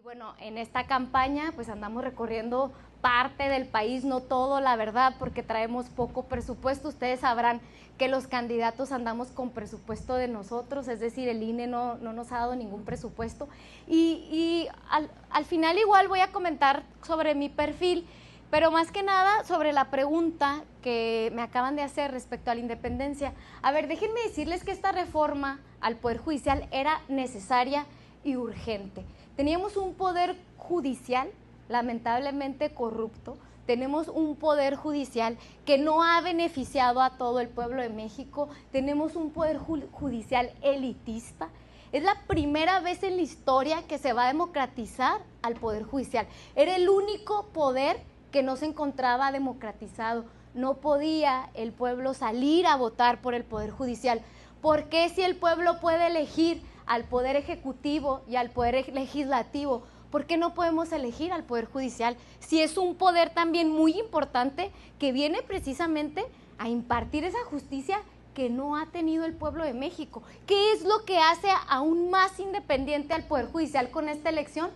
Bueno, en esta campaña pues andamos recorriendo parte del país, no todo, la verdad, porque traemos poco presupuesto. Ustedes sabrán que los candidatos andamos con presupuesto de nosotros, es decir, el INE no nos ha dado ningún presupuesto. Y al final igual voy a comentar sobre mi perfil, pero más que nada sobre la pregunta que me acaban de hacer respecto a la independencia. A ver, déjenme decirles que esta reforma al Poder Judicial era necesaria y urgente. Teníamos un poder judicial lamentablemente corrupto, tenemos un poder judicial que no ha beneficiado a todo el pueblo de México, tenemos un poder judicial elitista. Es la primera vez en la historia que se va a democratizar al poder judicial. Era el único poder que no se encontraba democratizado. No podía el pueblo salir a votar por el poder judicial. ¿Por qué si el pueblo puede elegir al poder ejecutivo y al poder legislativo? ¿Por qué no podemos elegir al Poder Judicial? Si es un poder también muy importante que viene precisamente a impartir esa justicia que no ha tenido el pueblo de México. ¿Qué es lo que hace aún más independiente al Poder Judicial con esta elección?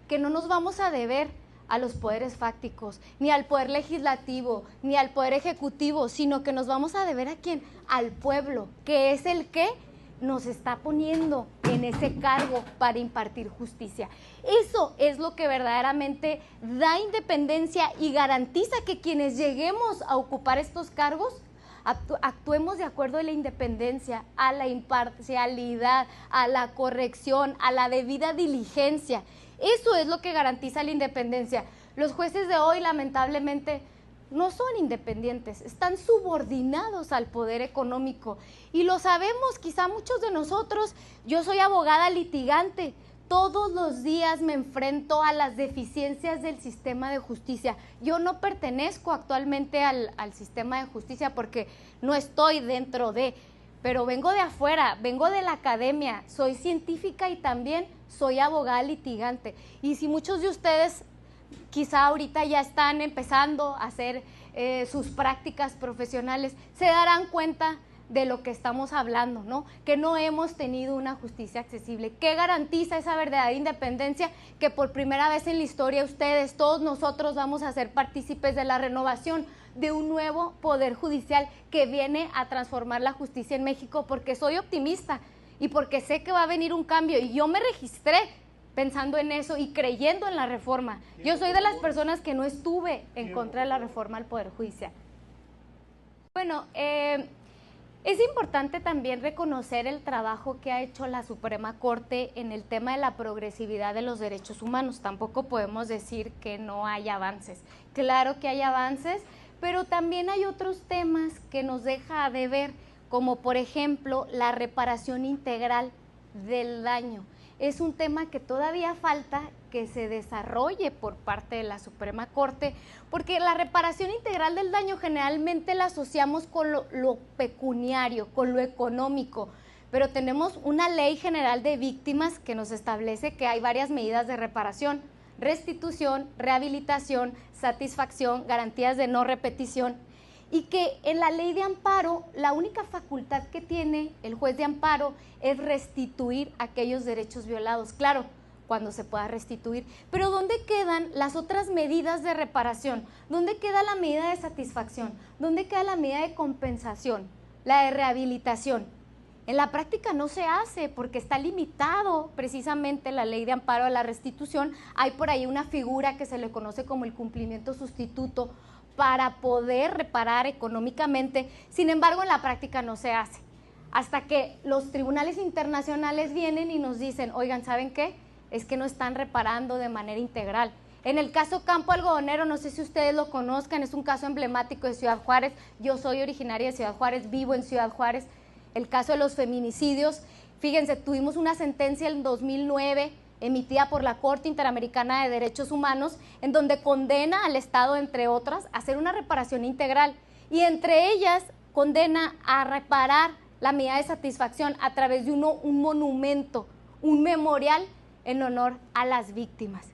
Que no nos vamos a deber a los poderes fácticos, ni al Poder Legislativo, ni al Poder Ejecutivo, sino que nos vamos a deber ¿a quién? Al pueblo, que es el que nos está poniendo en ese cargo para impartir justicia. Eso es lo que verdaderamente da independencia y garantiza que quienes lleguemos a ocupar estos cargos actuemos de acuerdo a la independencia, a la imparcialidad, a la corrección, a la debida diligencia. Eso es lo que garantiza la independencia. Los jueces de hoy, lamentablemente, no son independientes, están subordinados al poder económico y lo sabemos quizá muchos de nosotros. Yo soy abogada litigante, todos los días me enfrento a las deficiencias del sistema de justicia. Yo no pertenezco actualmente al sistema de justicia porque no estoy dentro de, pero vengo de afuera, vengo de la academia, soy científica y también soy abogada litigante. Y si muchos de ustedes quizá ahorita ya están empezando a hacer sus prácticas profesionales, se darán cuenta de lo que estamos hablando, ¿no? Que no hemos tenido una justicia accesible. ¿Qué garantiza esa verdadera independencia? Que por primera vez en la historia ustedes, todos nosotros vamos a ser partícipes de la renovación de un nuevo poder judicial que viene a transformar la justicia en México, porque soy optimista y porque sé que va a venir un cambio y yo me registré pensando en eso y creyendo en la reforma. Yo soy de las personas que no estuve en contra de la reforma al Poder Judicial. Bueno, es importante también reconocer el trabajo que ha hecho la Suprema Corte en el tema de la progresividad de los derechos humanos. Tampoco podemos decir que no hay avances. Claro que hay avances, pero también hay otros temas que nos deja de ver, como por ejemplo la reparación integral del daño. Es un tema que todavía falta que se desarrolle por parte de la Suprema Corte, porque la reparación integral del daño generalmente la asociamos con lo pecuniario, con lo económico, pero tenemos una ley general de víctimas que nos establece que hay varias medidas de reparación: restitución, rehabilitación, satisfacción, garantías de no repetición, y que en la ley de amparo la única facultad que tiene el juez de amparo es restituir aquellos derechos violados, claro, cuando se pueda restituir. Pero ¿dónde quedan las otras medidas de reparación? ¿Dónde queda la medida de satisfacción? ¿Dónde queda la medida de compensación? La de rehabilitación. En la práctica no se hace porque está limitado precisamente la ley de amparo a la restitución. Hay por ahí una figura que se le conoce como el cumplimiento sustituto para poder reparar económicamente. Sin embargo, en la práctica no se hace. Hasta que los tribunales internacionales vienen y nos dicen, oigan, ¿saben qué? Es que no están reparando de manera integral. En el caso Campo Algodonero, no sé si ustedes lo conozcan, es un caso emblemático de Ciudad Juárez. Yo soy originaria de Ciudad Juárez, vivo en Ciudad Juárez. El caso de los feminicidios, fíjense, tuvimos una sentencia en 2009 emitida por la Corte Interamericana de Derechos Humanos, en donde condena al Estado, entre otras, a hacer una reparación integral, y entre ellas condena a reparar la medida de satisfacción a través de un monumento, un memorial en honor a las víctimas.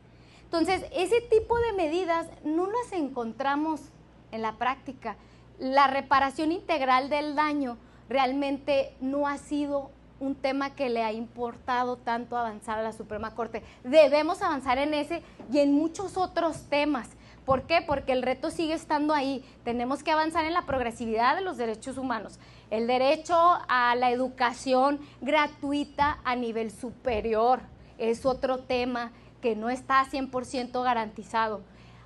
Entonces, ese tipo de medidas no las encontramos en la práctica. La reparación integral del daño realmente no ha sido un tema que le ha importado tanto avanzar a la Suprema Corte. Debemos avanzar en ese y en muchos otros temas. ¿Por qué? Porque el reto sigue estando ahí. Tenemos que avanzar en la progresividad de los derechos humanos, el derecho a la educación gratuita a nivel superior. Es otro tema que no está 100% garantizado.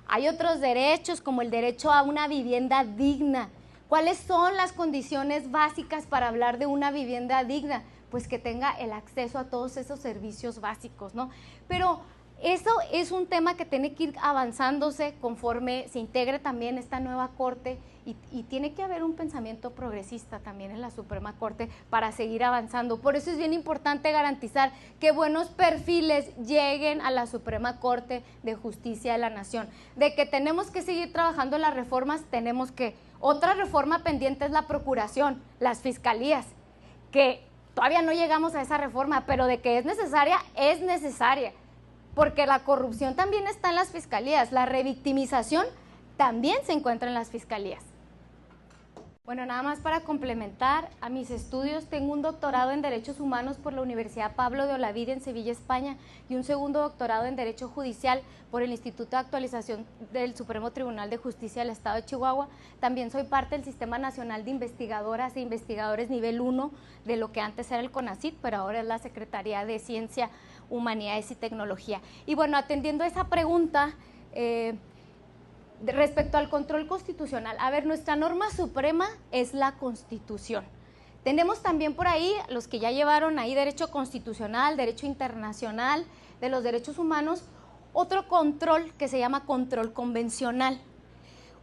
Hay otros derechos como el derecho a una vivienda digna. ¿Cuáles son las condiciones básicas para hablar de una vivienda digna? Pues que tenga el acceso a todos esos servicios básicos, ¿no? Pero eso es un tema que tiene que ir avanzándose conforme se integre también esta nueva Corte y tiene que haber un pensamiento progresista también en la Suprema Corte para seguir avanzando. Por eso es bien importante garantizar que buenos perfiles lleguen a la Suprema Corte de Justicia de la Nación. De que tenemos que seguir trabajando las reformas, tenemos que. Otra reforma pendiente es la procuración, las fiscalías, que todavía no llegamos a esa reforma, pero de que es necesaria, porque la corrupción también está en las fiscalías, la revictimización también se encuentra en las fiscalías. Bueno, nada más para complementar a mis estudios, tengo un doctorado en Derechos Humanos por la Universidad Pablo de Olavide en Sevilla, España, y un segundo doctorado en Derecho Judicial por el Instituto de Actualización del Supremo Tribunal de Justicia del Estado de Chihuahua. También soy parte del Sistema Nacional de Investigadoras e Investigadores Nivel 1 de lo que antes era el CONACYT, pero ahora es la Secretaría de Ciencia, Humanidades y Tecnología. Y bueno, atendiendo a esa pregunta, respecto al control constitucional, a ver, nuestra norma suprema es la Constitución. Tenemos también por ahí, los que ya llevaron ahí derecho constitucional, derecho internacional, de los derechos humanos, otro control que se llama control convencional.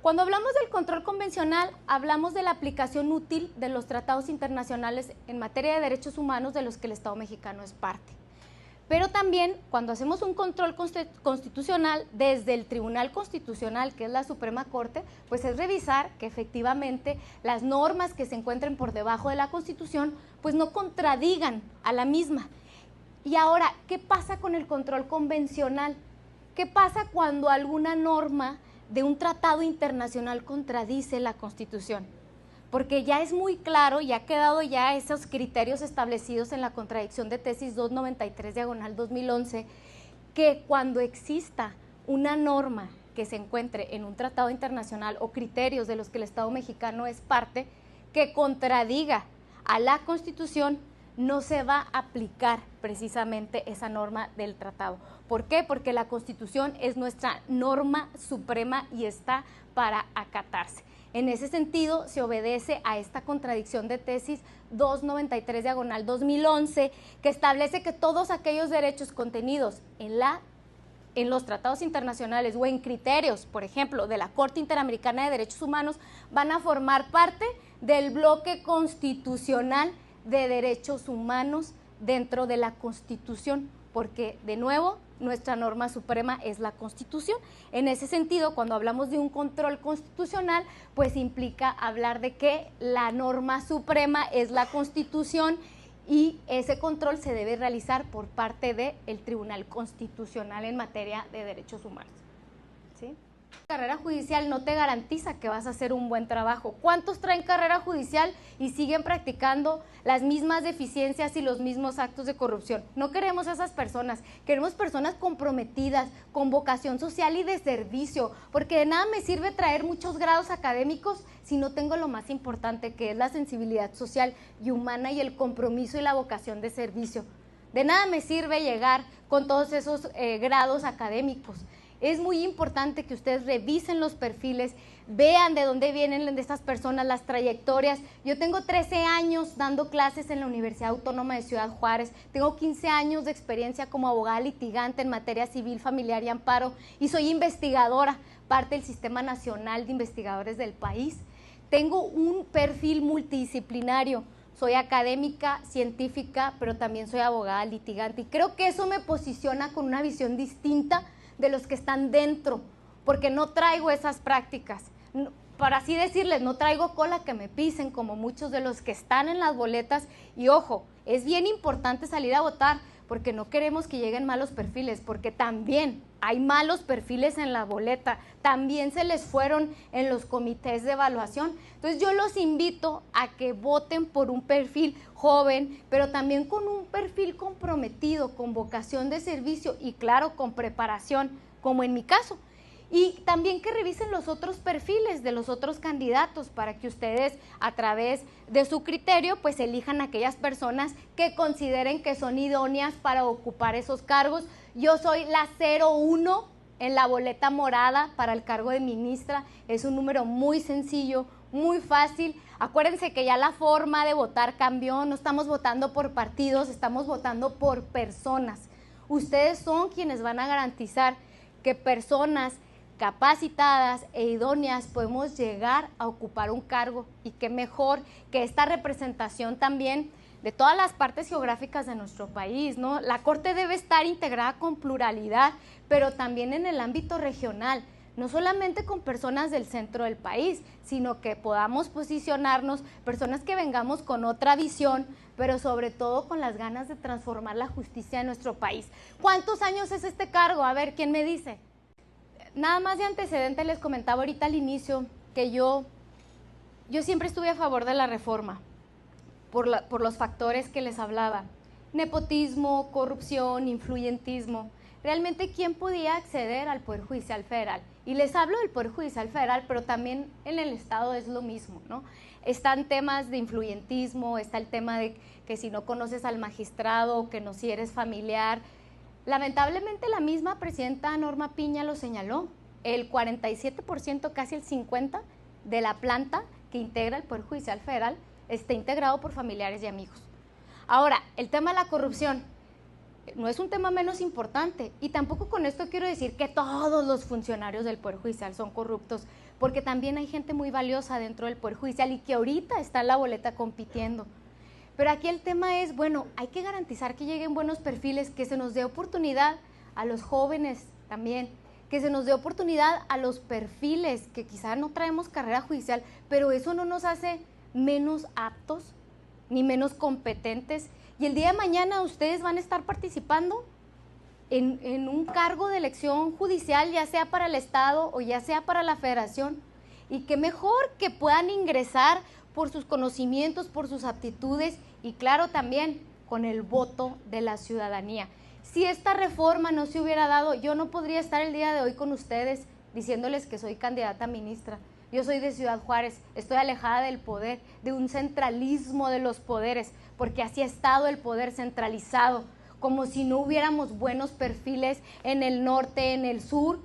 Cuando hablamos del control convencional, hablamos de la aplicación útil de los tratados internacionales en materia de derechos humanos de los que el Estado mexicano es parte. Pero también cuando hacemos un control constitucional desde el Tribunal Constitucional, que es la Suprema Corte, pues es revisar que efectivamente las normas que se encuentren por debajo de la Constitución pues no contradigan a la misma. Y ahora, ¿qué pasa con el control convencional? ¿Qué pasa cuando alguna norma de un tratado internacional contradice la Constitución? Porque ya es muy claro y ha quedado ya esos criterios establecidos en la contradicción de tesis 293/2011, que cuando exista una norma que se encuentre en un tratado internacional o criterios de los que el Estado mexicano es parte, que contradiga a la Constitución, no se va a aplicar precisamente esa norma del tratado. ¿Por qué? Porque la Constitución es nuestra norma suprema y está para acatarse. En ese sentido, se obedece a esta contradicción de tesis 293/2011, que establece que todos aquellos derechos contenidos en los tratados internacionales o en criterios, por ejemplo, de la Corte Interamericana de Derechos Humanos, van a formar parte del bloque constitucional de derechos humanos dentro de la Constitución, porque, de nuevo, nuestra norma suprema es la Constitución. En ese sentido, cuando hablamos de un control constitucional, pues implica hablar de que la norma suprema es la Constitución y ese control se debe realizar por parte del Tribunal Constitucional en materia de derechos humanos. ¿Sí? Carrera judicial no te garantiza que vas a hacer un buen trabajo. ¿Cuántos traen carrera judicial y siguen practicando las mismas deficiencias y los mismos actos de corrupción? No queremos a esas personas, queremos personas comprometidas, con vocación social y de servicio, porque de nada me sirve traer muchos grados académicos si no tengo lo más importante, que es la sensibilidad social y humana y el compromiso y la vocación de servicio. De nada me sirve llegar con todos esos grados académicos. Es muy importante que ustedes revisen los perfiles, vean de dónde vienen de estas personas, las trayectorias. Yo tengo 13 años dando clases en la Universidad Autónoma de Ciudad Juárez, tengo 15 años de experiencia como abogada litigante en materia civil, familiar y amparo, y soy investigadora, parte del Sistema Nacional de Investigadores del país. Tengo un perfil multidisciplinario, soy académica, científica, pero también soy abogada litigante, y creo que eso me posiciona con una visión distinta de los que están dentro, porque no traigo esas prácticas, para así decirles, no traigo cola que me pisen como muchos de los que están en las boletas. Y ojo, es bien importante salir a votar, porque no queremos que lleguen malos perfiles, porque también hay malos perfiles en la boleta, también se les fueron en los comités de evaluación. Entonces yo los invito a que voten por un perfil joven, pero también con un perfil comprometido, con vocación de servicio y claro, con preparación, como en mi caso. Y también que revisen los otros perfiles de los otros candidatos para que ustedes a través de su criterio pues elijan aquellas personas que consideren que son idóneas para ocupar esos cargos. Yo soy la 01 en la boleta morada para el cargo de ministra, es un número muy sencillo, muy fácil. Acuérdense que ya la forma de votar cambió, no estamos votando por partidos, estamos votando por personas. Ustedes son quienes van a garantizar que personas capacitadas e idóneas podemos llegar a ocupar un cargo, y qué mejor que esta representación también de todas las partes geográficas de nuestro país, ¿no? La Corte debe estar integrada con pluralidad, pero también en el ámbito regional, no solamente con personas del centro del país, sino que podamos posicionarnos, personas que vengamos con otra visión, pero sobre todo con las ganas de transformar la justicia de nuestro país. ¿Cuántos años es este cargo? A ver, ¿quién me dice? Nada más de antecedente les comentaba ahorita al inicio que yo siempre estuve a favor de la reforma por los factores que les hablaba. Nepotismo, corrupción, influyentismo. Realmente, ¿quién podía acceder al Poder Judicial Federal? Y les hablo del Poder Judicial Federal, pero también en el Estado es lo mismo, ¿no? Están temas de influyentismo, está el tema de que si no conoces al magistrado, que no si eres familiar. Lamentablemente la misma presidenta Norma Piña lo señaló, el 47%, casi el 50% de la planta que integra el Poder Judicial Federal está integrado por familiares y amigos. Ahora, el tema de la corrupción no es un tema menos importante, y tampoco con esto quiero decir que todos los funcionarios del Poder Judicial son corruptos, porque también hay gente muy valiosa dentro del Poder Judicial y que ahorita está en la boleta compitiendo. Pero aquí el tema es, bueno, hay que garantizar que lleguen buenos perfiles, que se nos dé oportunidad a los jóvenes también, que se nos dé oportunidad a los perfiles que quizá no traemos carrera judicial, pero eso no nos hace menos aptos ni menos competentes. Y el día de mañana ustedes van a estar participando en un cargo de elección judicial, ya sea para el Estado o ya sea para la Federación. Y qué mejor que puedan ingresar por sus conocimientos, por sus aptitudes y claro también con el voto de la ciudadanía. Si esta reforma no se hubiera dado, yo no podría estar el día de hoy con ustedes diciéndoles que soy candidata a ministra. Yo soy de Ciudad Juárez, estoy alejada del poder, de un centralismo de los poderes, porque así ha estado el poder centralizado, como si no hubiéramos buenos perfiles en el norte, en el sur,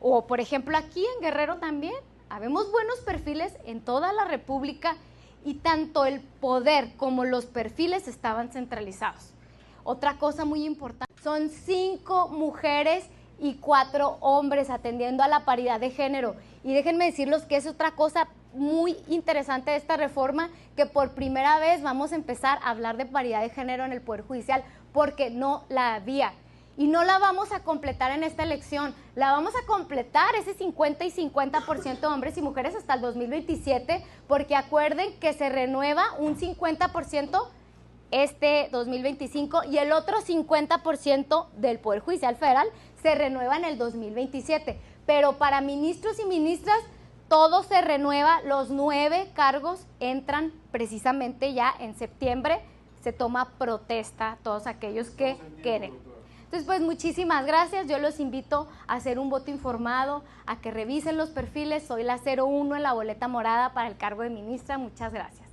o por ejemplo aquí en Guerrero también. Habemos buenos perfiles en toda la República y tanto el poder como los perfiles estaban centralizados. Otra cosa muy importante, son 5 mujeres y 4 hombres atendiendo a la paridad de género. Y déjenme decirles que es otra cosa muy interesante de esta reforma, que por primera vez vamos a empezar a hablar de paridad de género en el Poder Judicial, porque no la había. Y no la vamos a completar en esta elección, la vamos a completar ese 50 y 50% de hombres y mujeres hasta el 2027, porque acuerden que se renueva un 50% este 2025 y el otro 50% del Poder Judicial Federal se renueva en el 2027. Pero para ministros y ministras todo se renueva, los 9 cargos entran precisamente ya en septiembre, se toma protesta todos aquellos que quieren. Entonces, pues muchísimas gracias, yo los invito a hacer un voto informado, a que revisen los perfiles, soy la 01 en la boleta morada para el cargo de ministra, muchas gracias.